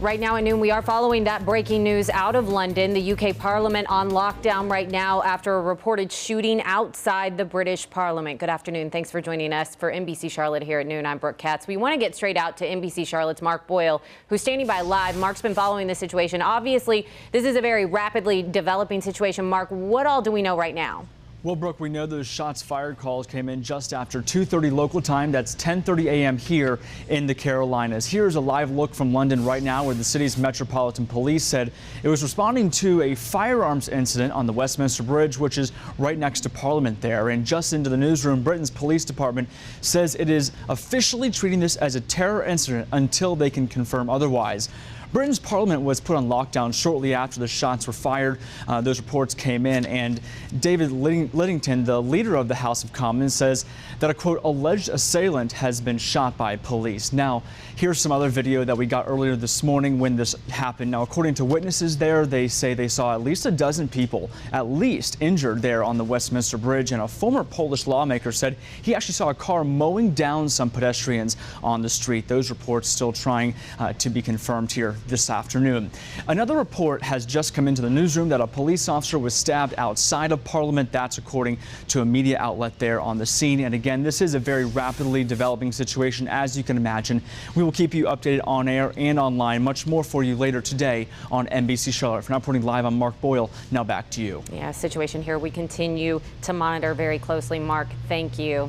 Right now at noon, we are following that breaking news out of London. The UK Parliament on lockdown right now after a reported shooting outside the British Parliament. Good afternoon. Thanks for joining us for NBC Charlotte here at noon. I'm Brooke Katz. We want to get straight out to NBC Charlotte's Mark Boyle, who's standing by live. Mark's been following the situation. Obviously, this is a very rapidly developing situation. Mark, what all do we know right now? Well, Brooke, we know those shots fired calls came in just after 2:30 local time. That's 10:30 a.m. here in the Carolinas. Here's a live look from London right now where the city's Metropolitan Police said it was responding to a firearms incident on the Westminster Bridge, which is right next to Parliament there. And just into the newsroom, Britain's police department says it is officially treating this as a terror incident until they can confirm otherwise. Britain's parliament was put on lockdown shortly after the shots were fired. Those reports came in, and David Lidington, the leader of the House of Commons, says that a, quote, alleged assailant has been shot by police. Now, here's some other video that we got earlier this morning when this happened. Now, according to witnesses there, they say they saw at least a dozen people, at least, injured there on the Westminster Bridge, and a former Polish lawmaker said he actually saw a car mowing down some pedestrians on the street. Those reports still trying to be confirmed here this afternoon. Another report has just come into the newsroom that a police officer was stabbed outside of Parliament. That's according to a media outlet there on the scene. And again, this is a very rapidly developing situation, as you can imagine. We will keep you updated on air and online. Much more for you later today on NBC Charlotte. For now, reporting live, I'm Mark Boyle. Now back to you. Yeah, situation here we continue to monitor very closely. Mark, thank you.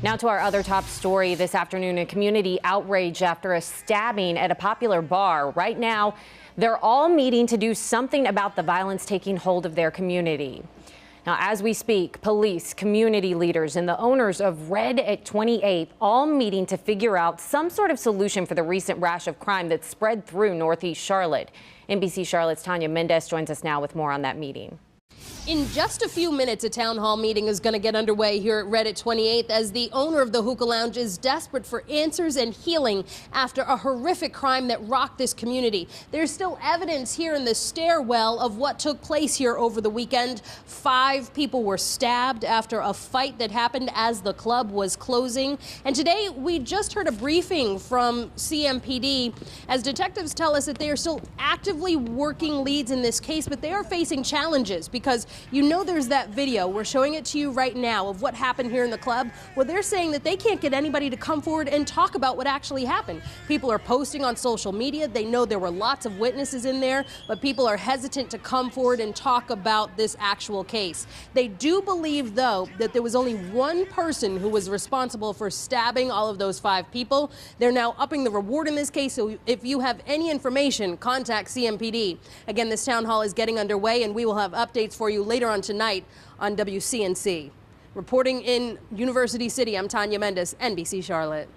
Now to our other top story this afternoon, a community outrage after a stabbing at a popular bar. Right now, they're all meeting to do something about the violence taking hold of their community. Now, as we speak, police, community leaders, and the owners of Red at 28th all meeting to figure out some sort of solution for the recent rash of crime that spread through Northeast Charlotte. NBC Charlotte's Tanya Mendez joins us now with more on that meeting. In just a few minutes, a town hall meeting is going to get underway here at Red at 28th as the owner of the hookah lounge is desperate for answers and healing after a horrific crime that rocked this community. There's still evidence here in the stairwell of what took place here over the weekend. 5 people were stabbed after a fight that happened as the club was closing. And today we just heard a briefing from CMPD as detectives tell us that they are still actively working leads in this case, but they are facing challenges because you know there's that video, we're showing it to you right now, of what happened here in the club. Well, they're saying that they can't get anybody to come forward and talk about what actually happened. People are posting on social media. They know there were lots of witnesses in there, but people are hesitant to come forward and talk about this actual case. They do believe, though, that there was only one person who was responsible for stabbing all of those 5 people. They're now upping the reward in this case, so if you have any information, contact CMPD. Again, this town hall is getting underway, and we will have updates for you later on tonight on WCNC. Reporting in University City, I'm Tanya Mendez, NBC Charlotte.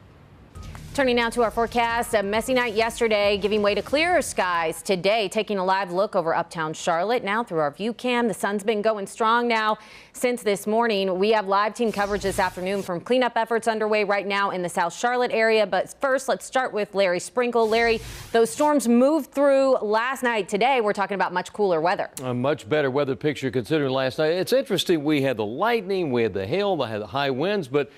Turning now to our forecast, a messy night yesterday giving way to clearer skies today. Taking a live look over uptown Charlotte now through our view cam. The sun's been going strong now since this morning. We have live team coverage this afternoon from cleanup efforts underway right now in the South Charlotte area. But first, let's start with Larry Sprinkle. Larry, those storms moved through last night. Today, we're talking about much cooler weather. A much better weather picture considering last night. It's interesting. We had the lightning, we had the hail, we had the high winds, but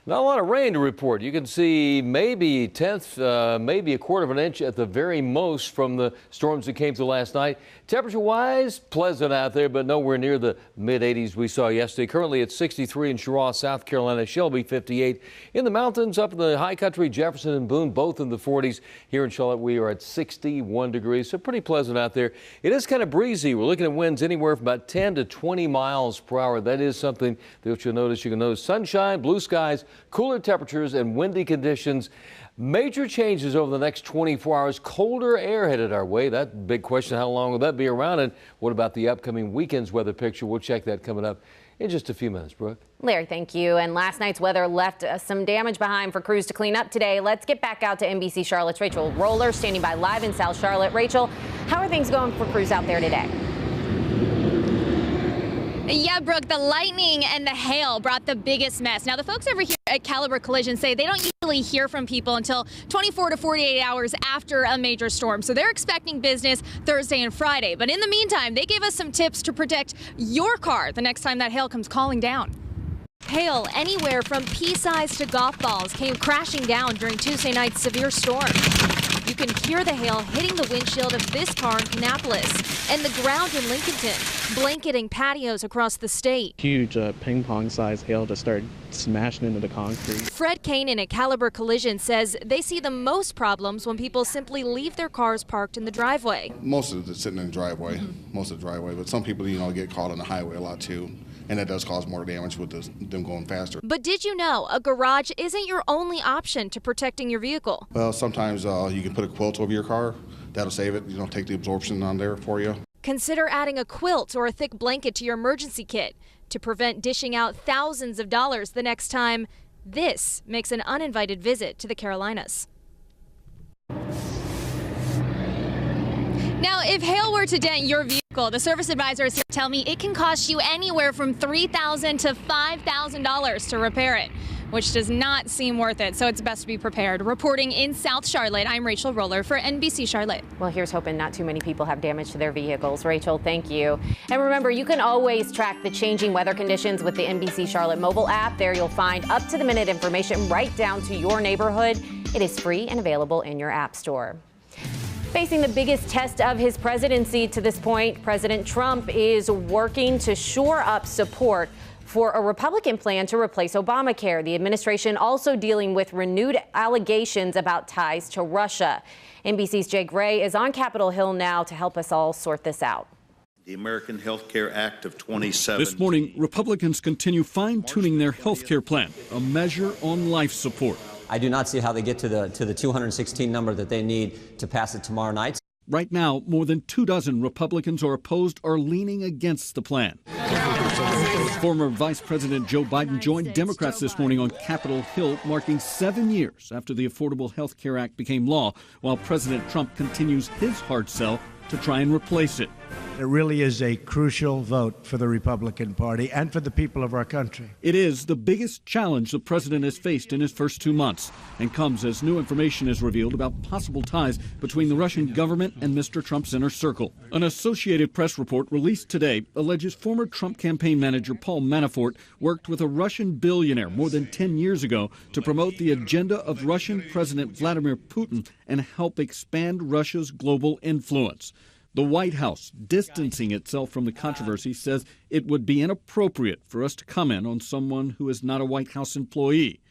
not a lot of rain to report. You can see maybe maybe a quarter of an inch at the very most from the storms that came through last night. Temperature-wise, pleasant out there, but nowhere near the mid-80s we saw yesterday. Currently at 63 in Cheraw, South Carolina, Shelby 58. In the mountains, up in the high country, Jefferson and Boone, both in the 40s. Here in Charlotte, we are at 61 degrees, so pretty pleasant out there. It is kind of breezy. We're looking at winds anywhere from about 10 to 20 miles per hour. That is something that you'll notice. You can notice sunshine, blue skies, cooler temperatures, and windy conditions. Major changes over the next 24 hours. Colder air headed our way. That big question, how long will that be around? And what about the upcoming weekend's weather picture? We'll check that coming up in just a few minutes, Brooke. Larry, thank you. And last night's weather left some damage behind for crews to clean up today. Let's get back out to NBC Charlotte's Rachel Roller standing by live in South Charlotte. Rachel, how are things going for crews out there today? Yeah, Brooke, the lightning and the hail brought the biggest mess. Now, the folks over here at Caliber Collision say they don't usually hear from people until 24 to 48 hours after a major storm. So they're expecting business Thursday and Friday. But in the meantime, they gave us some tips to protect your car the next time that hail comes calling down. Hail anywhere from pea-sized to golf balls came crashing down during Tuesday night's severe storm. You can hear the hail hitting the windshield of this car in Kannapolis and the ground in Lincolnton, blanketing patios across the state. Huge ping pong size hail just started smashing into the concrete. Fred Kanan at Caliber Collision says they see the most problems when people simply leave their cars parked in the driveway. Most of it's sitting in the driveway, but some people, get caught on the highway a lot too. And that does cause more damage with them going faster. But did you know a garage isn't your only option to protecting your vehicle? Well, sometimes you can put a quilt over your car. That'll save it. Take the absorption on there for you. Consider adding a quilt or a thick blanket to your emergency kit to prevent dishing out thousands of dollars the next time this makes an uninvited visit to the Carolinas. Now, if hail were to dent your vehicle, the service advisors here tell me it can cost you anywhere from $3,000 to $5,000 to repair it, which does not seem worth it. So it's best to be prepared. Reporting in South Charlotte, I'm Rachel Roller for NBC Charlotte. Well, here's hoping not too many people have damage to their vehicles. Rachel, thank you. And remember, you can always track the changing weather conditions with the NBC Charlotte mobile app. There you'll find up-to-the-minute information right down to your neighborhood. It is free and available in your app store. Facing the biggest test of his presidency to this point, President Trump is working to shore up support for a Republican plan to replace Obamacare. The administration also dealing with renewed allegations about ties to Russia. NBC's Jay Gray is on Capitol Hill now to help us all sort this out. The American Health Care Act of 2017. This morning, Republicans continue fine-tuning their health care plan, a measure on life support. I do not see how they get to the 216 number that they need to pass it tomorrow night. Right now, more than 24 Republicans are opposed or leaning against the plan. Former Vice President Joe Biden joined Democrats this morning on Capitol Hill, marking 7 years after the Affordable Health Care Act became law, while President Trump continues his hard sell to try and replace it. It really is a crucial vote for the Republican Party and for the people of our country. It is the biggest challenge the president has faced in his first 2 months and comes as new information is revealed about possible ties between the Russian government and Mr. Trump's inner circle. An Associated Press report released today alleges former Trump campaign manager Paul Manafort worked with a Russian billionaire more than 10 years ago to promote the agenda of Russian President Vladimir Putin and help expand Russia's global influence. The White House, distancing itself from the controversy, says it would be inappropriate for us to comment on someone who is not a White House employee.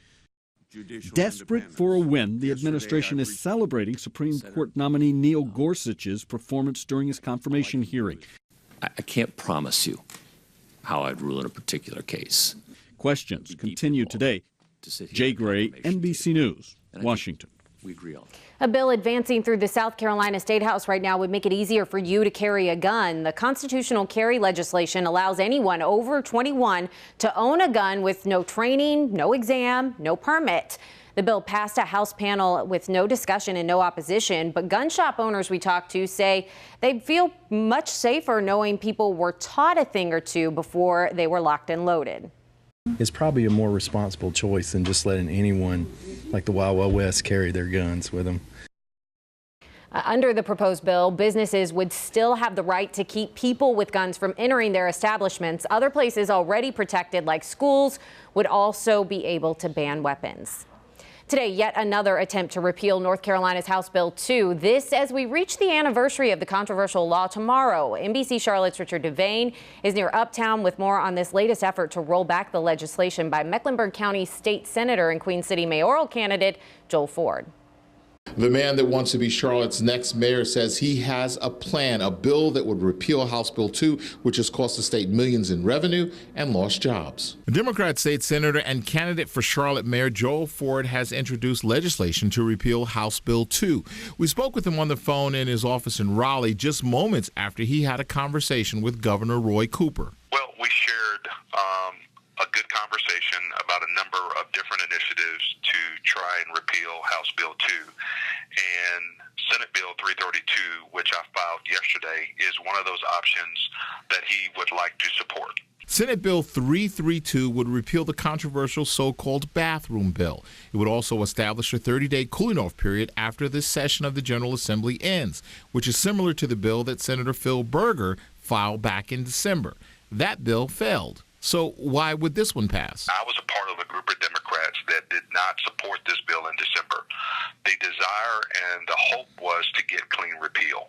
Desperate for a win, the administration is celebrating Supreme Court nominee Neil Gorsuch's performance during his confirmation hearing. I can't promise you how I'd rule in a particular case. Questions continue today. Jay Gray, NBC News, Washington. We agree on. A bill advancing through the South Carolina State House right now would make it easier for you to carry a gun. The constitutional carry legislation allows anyone over 21 to own a gun with no training, no exam, no permit. The bill passed a House panel with no discussion and no opposition, but gun shop owners we talked to say they'd feel much safer knowing people were taught a thing or two before they were locked and loaded. It's probably a more responsible choice than just letting anyone, like the Wild Wild West, carry their guns with them. Under the proposed bill, businesses would still have the right to keep people with guns from entering their establishments. Other places already protected, like schools, would also be able to ban weapons. Today, yet another attempt to repeal North Carolina's House Bill 2. This as we reach the anniversary of the controversial law tomorrow. NBC Charlotte's Richard Devane is near Uptown with more on this latest effort to roll back the legislation by Mecklenburg County State Senator and Queen City mayoral candidate Joel Ford. The man that wants to be Charlotte's next mayor says he has a plan, a bill that would repeal House Bill 2, which has cost the state millions in revenue and lost jobs. Democrat state senator and candidate for Charlotte Mayor Joel Ford has introduced legislation to repeal House Bill 2. We spoke with him on the phone in his office in Raleigh just moments after he had a conversation with Governor Roy Cooper. Well, we shared a good conversation about a number of different initiatives to try and repeal House Bill 2. And Senate Bill 332, which I filed yesterday, is one of those options that he would like to support. Senate Bill 332 would repeal the controversial so-called bathroom bill. It would also establish a 30-day cooling-off period after this session of the General Assembly ends, which is similar to the bill that Senator Phil Berger filed back in December. That bill failed. So why would this one pass? I was a part of a group of Democrats that did not support this bill in December. The desire and the hope was to get clean repeal.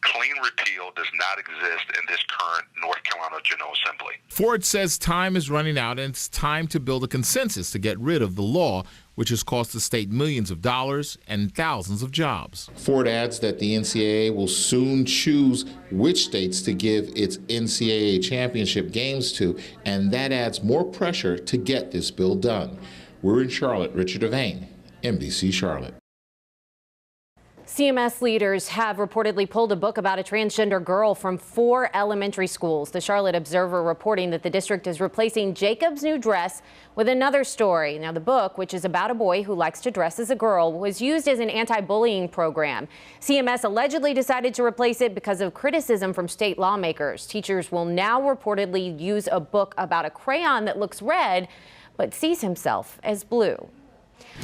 Clean repeal does not exist in this current North Carolina General Assembly. Ford says time is running out and it's time to build a consensus to get rid of the law, which has cost the state millions of dollars and thousands of jobs. Ford adds that the NCAA will soon choose which states to give its NCAA championship games to, and that adds more pressure to get this bill done. We're in Charlotte. Richard Devane, NBC Charlotte. CMS leaders have reportedly pulled a book about a transgender girl from 4 elementary schools. The Charlotte Observer reporting that the district is replacing Jacob's new dress with another story. Now, the book, which is about a boy who likes to dress as a girl, was used as an anti-bullying program. CMS allegedly decided to replace it because of criticism from state lawmakers. Teachers will now reportedly use a book about a crayon that looks red but sees himself as blue.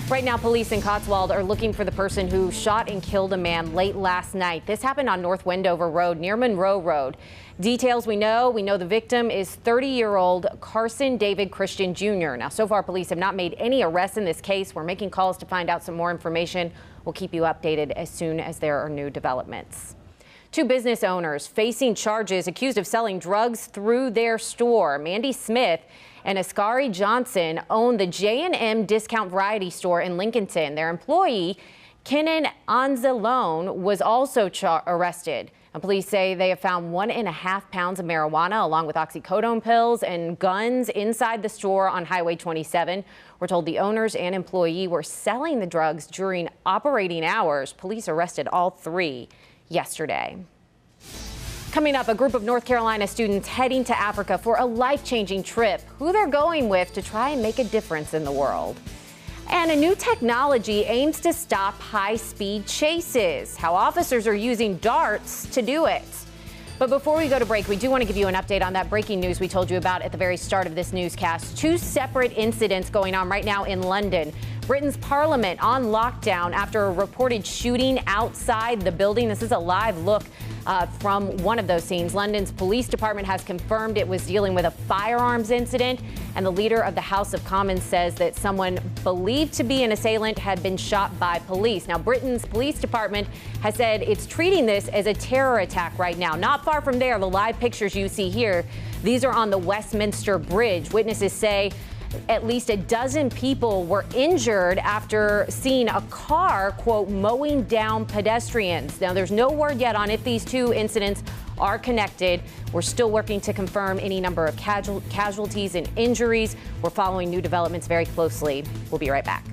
Right now, police in Cotswold are looking for the person who shot and killed a man late last night. This happened on North Wendover Road near Monroe Road. Details we know the victim is 30-year-old Carson David Christian Jr. Now, so far, police have not made any arrests in this case. We're making calls to find out some more information. We'll keep you updated as soon as there are new developments. 2 business owners facing charges accused of selling drugs through their store. Mandy Smith and Ascari Johnson own the J&M Discount Variety Store in Lincolnton. Their employee, Kenan Anzalone, was also arrested. And police say they have found 1.5 pounds of marijuana along with oxycodone pills and guns inside the store on Highway 27. We're told the owners and employee were selling the drugs during operating hours. Police arrested all 3 yesterday. Coming up, a group of North Carolina students heading to Africa for a life-changing trip. Who they're going with to try and make a difference in the world. And a new technology aims to stop high-speed chases. How officers are using darts to do it. But before we go to break, we do want to give you an update on that breaking news we told you about at the very start of this newscast. 2 separate incidents going on right now in London. Britain's parliament on lockdown after a reported shooting outside the building. This is a live look from one of those scenes. London's police department has confirmed it was dealing with a firearms incident, and the leader of the House of Commons says that someone believed to be an assailant had been shot by police. Now, Britain's police department has said it's treating this as a terror attack right now. Not far from there, the live pictures you see here, these are on the Westminster Bridge. Witnesses say at least a dozen people were injured after seeing a car, quote, mowing down pedestrians. Now, there's no word yet on if these 2 incidents are connected. We're still working to confirm any number of casualties and injuries. We're following new developments very closely. We'll be right back.